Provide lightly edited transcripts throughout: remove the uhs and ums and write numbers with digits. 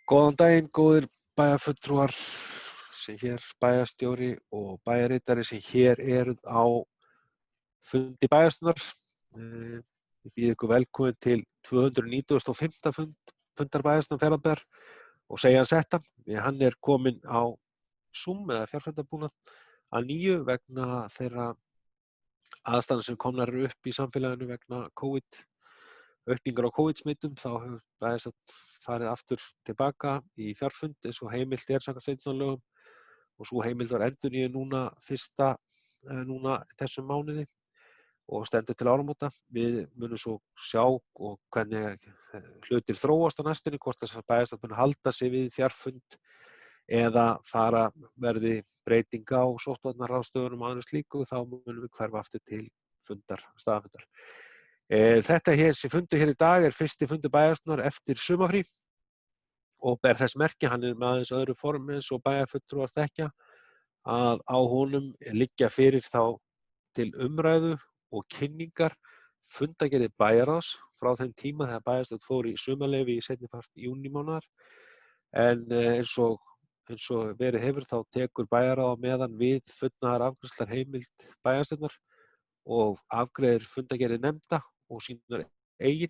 Góðan daginn, góðir bæjarfulltrúar sem hér bæjarstjóri og bæjarritari sem hér eru á fundi bæjarstjórnar. Ég býð ykkur velkomin til 295. fundar bæjarstjórnar Fjarðabyggðar og segja hann settan. Hann er kominn á Zoom eða fjarfundarbúnað að nýju vegna þeirra aðstæðna sem komnar eru upp í samfélaginu vegna aukningar á COVID-smittum. Þá hefur bæjarstjórn farið aftur tilbaka í fjarfund eins og heimilt samkvæmt sveitarstjórnarlögum og sú heimild var endurnýjuð núna þessum mánuði og stendur til áramóta. Við munum svo sjá og hvernig hlutir þróast á næstunni, hvort þessar bæjarstjórn muni halda sig við fjarfund eða verði breyting á sóttvarnaráðstöfunum og öðru slíku, þá munum við hverfa aftur til staðarfundar. Þessi fundur hér í dag er fyrsti fundur bæjarstjórnar eftir sumarfrí og ber þess merki, hann er með aðeins öðru formi eins og bæjarfulltrúar þekkja, að á honum liggja fyrir þá til umræðu og kynningar fundargerðir bæjarráðs frá þeim tíma þegar bæjarstjórn fór í sumarleyfi í seinni part júnímánaðar. En eins og verið hefur þá tekur bæjarráð á meðan við fullnaðarafgreiðslar heimild bæjarstjórnar og afgreiðir fundargerðir nefnda og sínar eigin,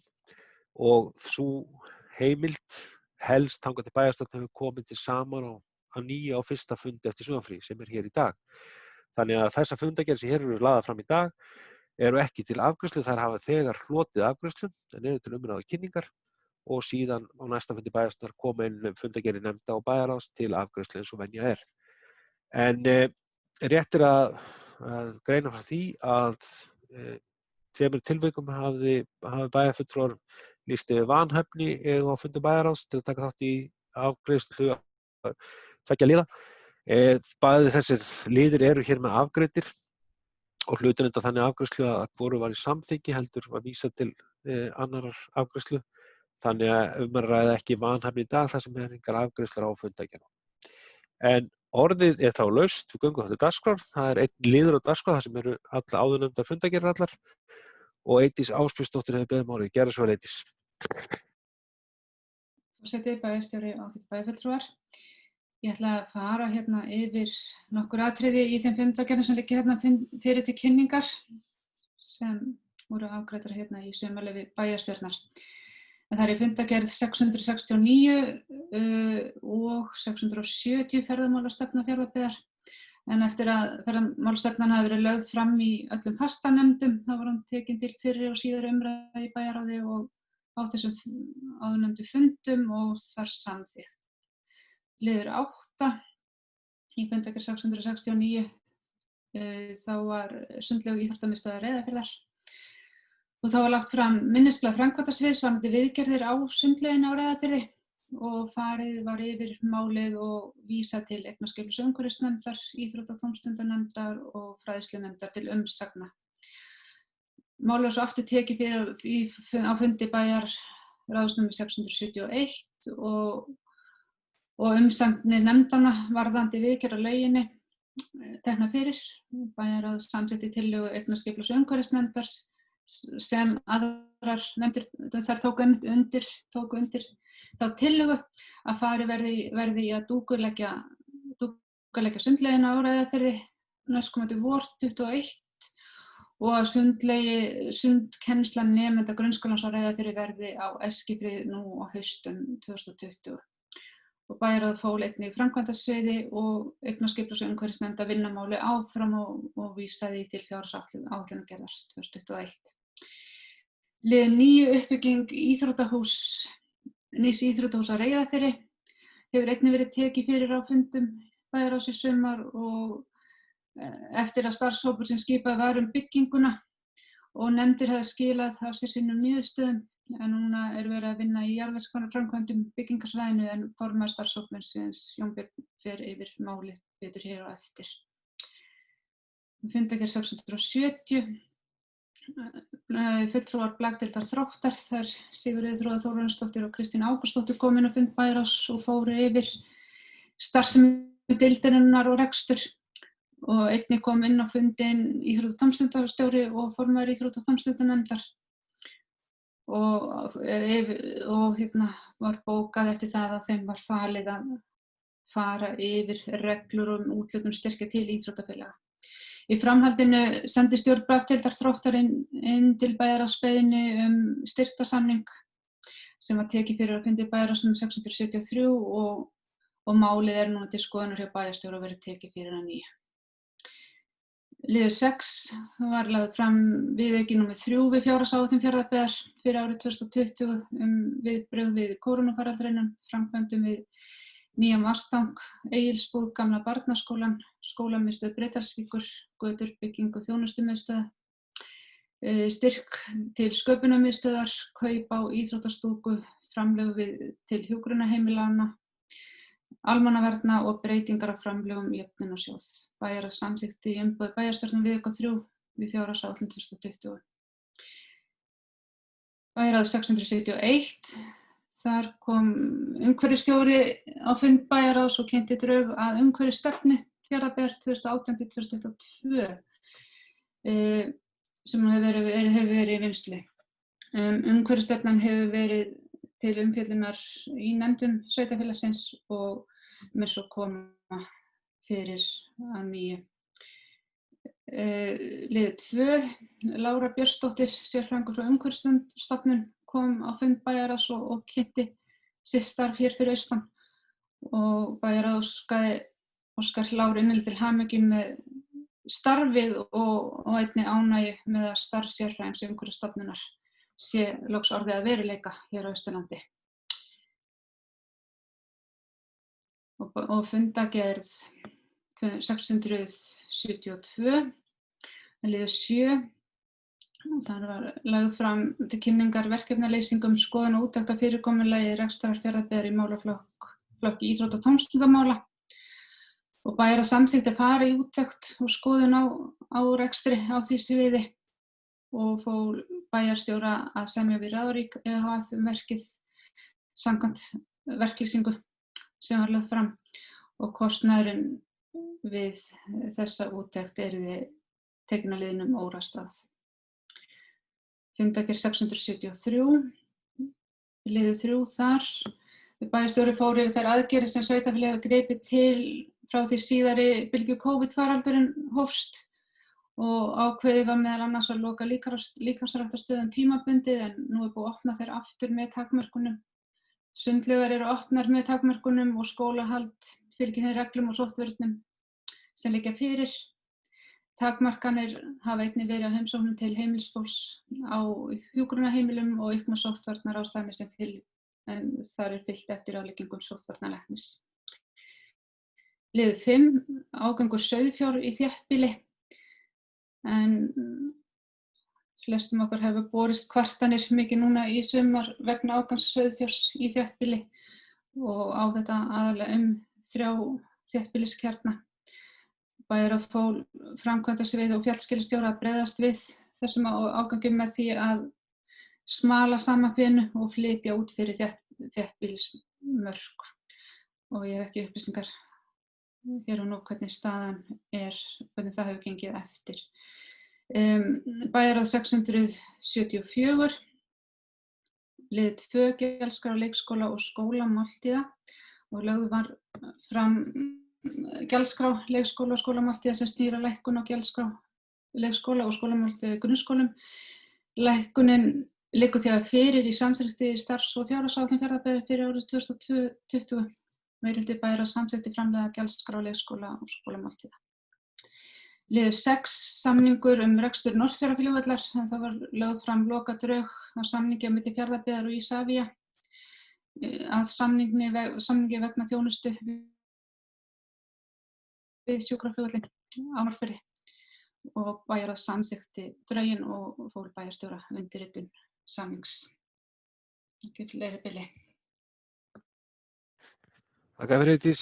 og sú heimild helst þangað til bæjarstjórn hefur komið til saman á nýju á fyrsta fundi eftir sumarfrí sem er hér í dag. Þannig að þessar fundargerðir sem hér eru lagðar fram í dag eru ekki til afgreiðslu, þær hafa þegar hlotið afgreiðslu en eru til umræðu og kynningar, og síðan á næsta fundi bæjarstjórnar koma inn fundargerðir nefnda og bæjarráðs til afgreiðslu eins og venja er. En rétt er að greina frá því að tveimur tilvikum hafi bæjarfulltrúar lýst yfir vanhæfni á fundi bæjarráðs til að taka þátt í afgreiðslu tveggja liða. Bæði þessir liðir eru hér með afgreiddir og hlutir enda þannig afgreiðslu að hvoru var í samþykki heldur var vísað til annarar afgreiðslu. Þannig að að ræða ekki vanhæfni í dag þar sem er engar afgreiðslur á fundargerðum. En orðið er þá laust, við göngum þetta dagskrár. Það er einn liður á dagskrá þar sem eru alla áðurnefndar fundargerðir allar og Eydís Ásbjörnsdóttir hefur beðið orðið. Gerðu svo vel, Eydís. Forseti, bæjarstjóri og bæjarfulltrúar. Ég ætla að fara hérna yfir nokkur atriði í þeim fundargerðum sem liggja hérna fyrir til kynningar sem voru afgreiddar hérna í sumarleyfi bæjarstjórnar. Það er í fundargerð 669 og 670 ferðamálastefna Fjarðabyggðar, en eftir að ferðamálastefnan hafi verið lögð fram í öllum fastanefndum þá var hún tekin til fyrri og síðari umræðu í bæjarráði og á þessum áðurnefndu fundum og þar samþykkt. Liður 8 í fundargerð 669 þá var sundlaug íþróttamiðstöðvar Reyðarfjarðar. Og þá var lagt fram minnisblað framkvæmdasviðs varðandi viðgerðir á sundlauginni á Reyðarfirði og farið var yfir málið og vísað til eignaskipulags- og umhverfisnefndar, íþrótta- og tómstundanefndar og fræðslunefndar til umsagna. Málið var svo aftur tekið fyrir á fundi bæjarráðs númer 671 og umsagnir nefndanna varðandi viðgerð á lauginni teknar fyrir. Bæjarráð samþykkti tillögu eignaskipulags- og umhverfisnefndar sem aðrar nefndir þar tóku undir þá tillögu að farið verði í að dúkkuleggja sundlaugina á Reyðarfirði næstkomandi vor 21 og að sundkennsla nemenda grunnskólans á Reyðarfirði verði á Eskifirði nú á haustum 2020. Og bæjarráð fól einnig framkvæmdasviði og eignaskipulags- og umhverfisnefnd að vinna máli áfram og vísaði til fjárhagsáætlanagerðar 2021. Lið 9 uppbygging nýs íþróttahúss á Reyðarfirði hefur einnig verið tekið fyrir á fundum bæjarráðs í sumar og eftir að starfshópur sem skipað var bygginguna og nefndir hefði skilað af sér sínum niðurstöðum, en núna er verið að vinna í jarðvegsframkvæmdum byggingarsvæðinu en formaður starfshópsins Jón Björn fer yfir málið betur hér á eftir. Fundargerð 670 fulltrúar blagdeildar Þróttar, þar Sigríður Þórða Þórarinsdóttir og Kristín Ágústsdóttir kom inn á fund bæjarráðs og fóru yfir starfsemi deildarinnar og rekstur, og einnig kom inn á fundinn íþrótta- og tómstundastjóri og formaður íþrótta- og tómstundanefndar og var bókað eftir það að þeim var falið að fara yfir reglur úthlutun styrkja til íþróttafélaga. Í framhaldinu sendi stjórn Bragdeildar Þróttar inn til bæjarráðsbeiðni styrktarsamning sem var tekið fyrir á fundi bæjarráðs 673 og málið núna til skoðunar hjá bæjarstjóra og verið tekið fyrir að nýju. Liður 6 var lagður fram viðauki númer 3 við fjárhagsáætlun Fjarðabyggðar fyrir árið 2020 viðbrögð við kórónuveirufaraldrinum, framkvæmdum við nýjan vatnsgang, Egilsbúð, gamla barnaskólann, skólamiðstöð Breiðdalsvíkur, götur, byggingu þjónustumiðstöð, styrk til sköpunarmiðstöðar, kaup á íþróttastúku, framlög til hjúkrunarheimilanna, almannavarna og breytingar á framlögum jöfnunarsjóð. Bæjarráð samþykkti í umboði bæjarstjórnar viðauka 3 við fjárhagsáætlun 2020. Bæjarráð 671. Þar kom umhverfisstjóri á fund bæjarráðs og kynnti drög að umhverfisstefnu Fjarðabyggðar 2018-2022 sem hefur verið í vinnslu. Umhverfisstefnan hefur verið til umfjöllunar í nefndum sveitarfélagsins og með svo koma fyrir að nýju. Liður 2, Lára Björnsdóttir, sérfræðingur frá Umhverfisstofnun, kom á fund bæjarráðs og kynnti sitt starf hér fyrir austan og bæjarráð óskar Láru innilega til hamingju með starfið og einnig ánægju með að starf sérfræðings Umhverfisstofnunar sé loks orðið að veruleika hér á Austurlandi. Og fundagerð 672, liður 7. Þar var lagður fram til kynningar verkefnalýsing skoðun og úttekt á fyrirkomulagi rekstrar Fjarðabyggðar í málaflokki íþrótta- og tómstundamála og bæjarráð samþykkti að fara í úttekt og skoðun á rekstri á því sviði og fól bæjarstjóra að semja við Raforku ehf. Verkið samkvæmt verklýsingu sem var lögð fram og kostnaðurinn við þessa úttekt yrði tekinn á liðnum órastað. Fundagerð 673, liður 3 þar. Bæjarstjóri fór yfir þær aðgerðir sem sveitarfélagið hefur gripið til frá því síðari bylgju COVID-faraldurinn hófst og ákveðið var meðal annars að loka líkamsræktarstöðum tímabundið en nú búið að opna þær aftur með takmörkunum. Sundlaugar eru opnar með takmörkunum og skólahald fylgir þeim reglum og sóttvörnum sem liggja fyrir. Takmarkanir hafa einnig verið á heimsóknum til heimilisfólks á hjúkrunarheimilum og auknar sóttvarnaráðstafanir en þar fylgt eftir ráðleggingum sóttvarnalæknis. Liður 5, ágangur sauðfjár í þéttbýli. En flestum okkar hefur borist kvartanir mikið núna í sumar vegna ágangs sauðfjárs í þéttbýli og á þetta aðallega 3 þéttbýliskjarna. Bæjarráð fól framkvæmdasvið og fjallskilastjóra að bregðast við þessum ágangi með því að smala saman fénu og flytja út fyrir þéttbýlismörk. Og ég hef ekki upplýsingar hér og nú hvernig staðan hvernig það hefur gengið eftir. Bæjarráð 674, liður 2, gjaldskrá leikskóla og skólamáltíða og lögð var fram gjaldskrá leikskóla og skólamáltíða sem snýr að lækkun á gjaldskrá leikskóla og skólamáltíða í grunnskólum. Lækkunin liggur þegar fyrir í samþykkti starfs- og fjárhagsáætlun Fjarðabyggðar fyrir árið 2020. Meirihluti bæjarráðs samþykkti framleiða gjaldskrá leikskóla og skólamáltíða. Liður 6, samningur rekstur Norðfjarðarflugvallar, en það var lögð fram lokadrög á samningi á milli Fjarðabyggðar og Isavia að samningi vegna þjónustu við sjúkraflugvallinn á Norðfirði og bæjarráð samþykkti drögin og fól bæjarstjóra undirritun samnings. Ekki fleiri bili. Þakka fyrir Eydís.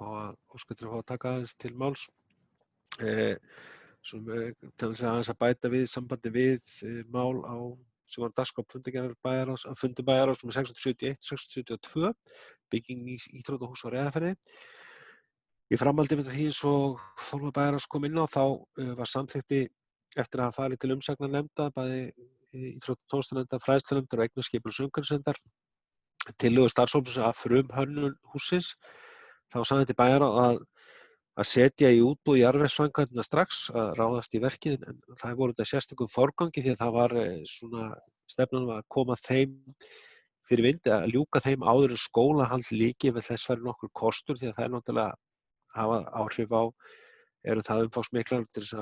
Óskar til að fá að taka aðeins til máls. Til þess að bæta við sambandi við mál sem var dagskrá fundi bæjarráðs sem 671, 672, bygging nýs íþróttahúss á Reyðarfirði. Í framhaldi með því eins og formaður bæjarráðs kom inn á þá var samþykkti eftir að hafa farið til umsagnarnefnda bæði íþrótta- og tónlistarnefndar, fræðslunefndar og eignarskipulags- og umhverfisnefndar tillögur starfshópsins að frumhönnun hússins. Þá sagði til bæjarráð að setja í útboð jarðvegsframkvæmdina strax, að ráðast í verkið, en það voru þetta sérstökum forgangi því að það var svona stefnan að koma þeim fyrir vind, að ljúka þeim áður en skólahald lyki, ef þess væri nokkur kostur, því að það er náttúrulega hafa áhrif á, eru það umfangsmiklar til þess á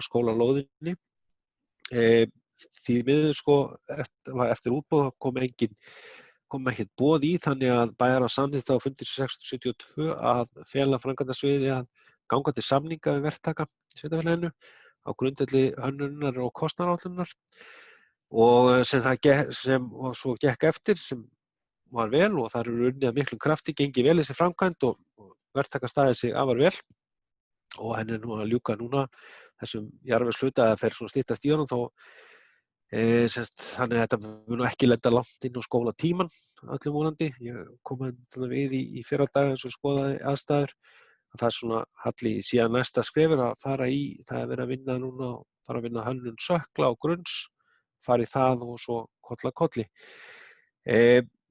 skólalóðinni. Því miður sko eftir útboð kom ekkert boð í, þannig að bæjarráð samþykkti á fundi 1672 að fela framkvæmdasviði að ganga til samninga við verktaka í sveitarfélaginu á grundvelli hönnunar og kostnaðaráætlunar, og sem svo gekk eftir, sem var vel, og það eru unnið af miklum krafti, gengið vel þessi framkvæmd og verktaka staðið sig afar vel, og henni er nú að ljúka núna þessum jarðvegshluta, að fer svona styttast í honum, þannig að þetta mun ekki lenda langt inn á skólatíman öllum vonandi. Ég kom við í fyrradag eins og skoðaði aðstæður, að það er svona halli síðan næsta skrefur að fara í, það er verið að vinna núna, fara að vinna hönnun sökla og grunns, fara í það og svo koll að kolli.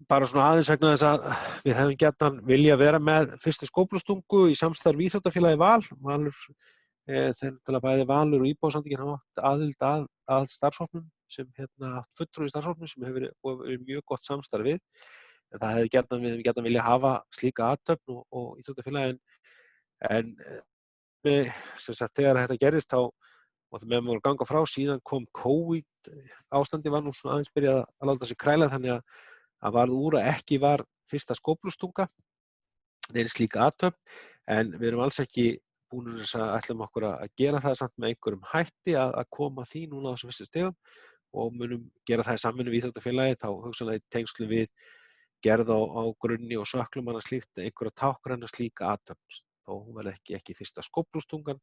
Bara svona aðeins vegna þess að við hefum gjarnan vilja vera með fyrstu skóflustungu í samstarfi við íþróttafélagið Val. Þegar bæði Valur og Íbúasamtökin hafa átt aðild að starfshópnum, sem haft fulltrúa í starfshópnum, sem hefur verið mjög gott samstarf við. En það við hefum gjarnan vilja hafa slíka athöfn og íþróttafélagið, en þegar þetta gerðist þá, og það meðan við vorum að ganga frá, síðan kom COVID ástandi, var nú svona aðeins byrjað að láta sig kræla, þannig að varð úr að ekki var fyrsta skóflustunga neins slík athöfn, en við erum alls ekki búin að ætlum okkur að gera það samt með einhverjum hætti að koma því núna á þessum fyrstu stigum, og munum gera það í samvinnu við íþróttafélagið, þá hugsanlega í tengslum við gerð á grunni og söklum annað slíkt, einhverja táknræna slíka athöfn. Þó hún verði ekki fyrsta skóflustungan,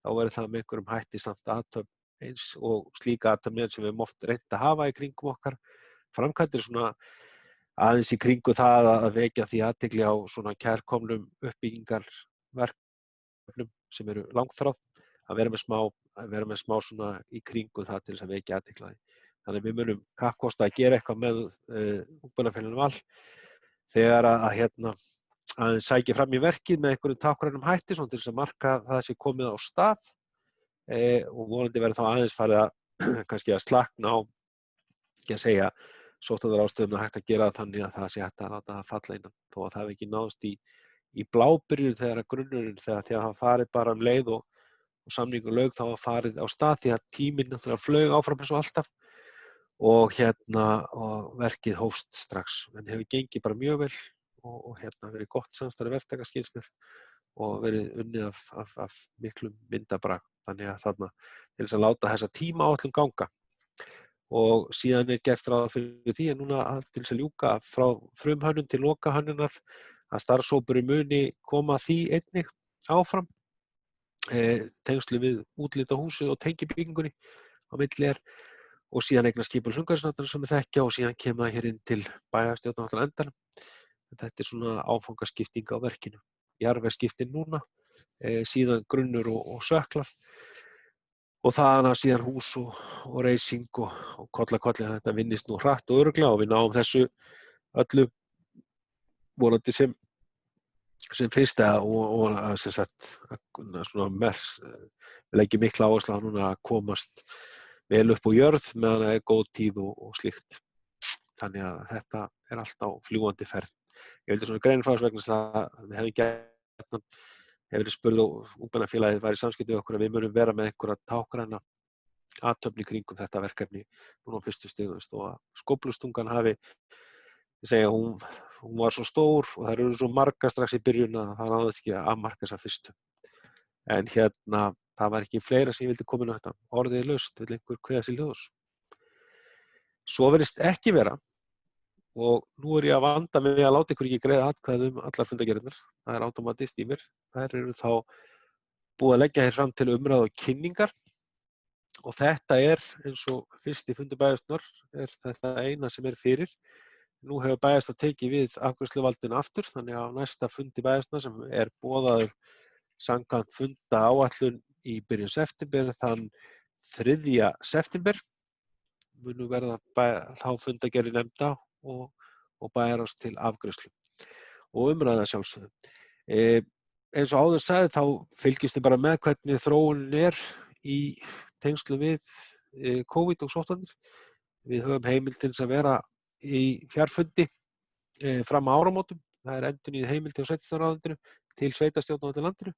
þá verði það með einhverjum hætti samt athöfn eins, og slíka athöfn sem við höfum oft reynt að hafa í kringum okkar framkvæmdir, svona aðeins í kringu það að vekja því athygli á svona kærkomnum uppbyggingarverkefnum sem eru langþráð, að vera með smá svona í kringu það til þess að vekja athygli á því. Þannig að við munum kappkosta að gera eitthvað með ungmennafélaginu Val þegar að sækja fram í verkið með einhverjum táknrænum hætti, svona til þess að marka það sé komið á stað, og vonandi verður þá aðeins farið að kannski að slakna á, ekki að segja sóttvarnaráðstöfunum, hægt að gera það þannig að það sé hægt að láta það falla innan, þó að það hefði ekki náðst í blábyrjun þegar að grunnurinn, þegar það farið bara um leið og samningur lauk, þá var farið á stað, því að tíminn náttúrulega flaug áfram eins og alltaf, og verkið hófst strax, en hefur gengið bara mjög vel, og verið gott samstarf verktaka, skilst mér, og verið unnið af miklum myndabrag, þannig að þarna til þess að láta þessa tímaáætlun ganga. Og síðan er gert ráð fyrir því að núna til þess að ljúka frá frumhönnun til lokahönnunar, að starfshópurinn muni koma því einnig áfram, tengslu við útlit á húsið og tengibyggingunni á milli og síðan eignarskipulags- og umhverfisnefndar sem við þekkja, og síðan kemur það hér inn til bæjarstjórnar á endanum. Þetta er svona áfangaskipting á verkinu. Jarðvegsskiptin núna, síðan grunnur og söklar, og þaðan að síðan hús og reising og koll að kolli. Þetta vinnist nú hratt og örugglega, og við náum þessu öllu vonandi sem fyrst, og sem sagt svona við leggjum mikla áherslu á núna að komast vel upp á jörð meðan það er góð tíð og slíkt. Þannig að þetta er allt á fljúgandi ferð. Ég vildi svona greina frá þess vegna að við hefum verið spurð og ungmennafélagið var í samskipti við okkur að við munum vera með einhverja táknræna athöfn í kringum þetta verkefni núna á fyrstu stigum, og að skóflustungan hafi, ég segja, hún var svo stór og þær eru svo margar strax í byrjun að það náðist ekki að afmarka þessa fyrstu. En það var ekki fleira sem ég vildi koma inn á þetta. Orðið er laust, vill einhver kveða sér ljóðs. Svo virðist ekki vera, og nú er ég að vanda mig að láta ykkur ekki greiða atkvæði allar fundargerðirnar. Það er automatist í mér. Þær eru þá búið að leggja hér fram til umræðu og kynningar, og þetta er eins og fyrsti fundur bæjarstjórnar, er þetta eina sem er fyrir. Nú hefur bæjarstjórn tekið við afgreiðsluvaldinu aftur, þannig að á næsta fundi bæjarstjórnar, sem er boðaður samkvæmt fundaáætlun í byrjun september, þann 3. september, munu verða þá fundargerðir nefnda og bæjarráðs til afgreiðslu og umræðu að sjálfsögðu. Eins og áður sagði þá fylgjumst við bara með hvernig þróunin í tengslum við COVID og sóttvarnir. Við höfum heimild til þess að vera í fjarfundi fram að áramótum. Það endurnýjuð heimild hjá sveitarstjórnarráðuneytinu til sveitarstjórna á öllu landinu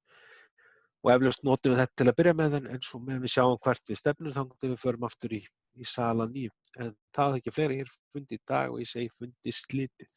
og eflaust notum við þetta til að byrja með en svo með við sjáum hvert við stefnum þangað til við förum aftur í sal að nýju. En það er ekki fleira, ég er fundi í dag og ég segi fundi slitið.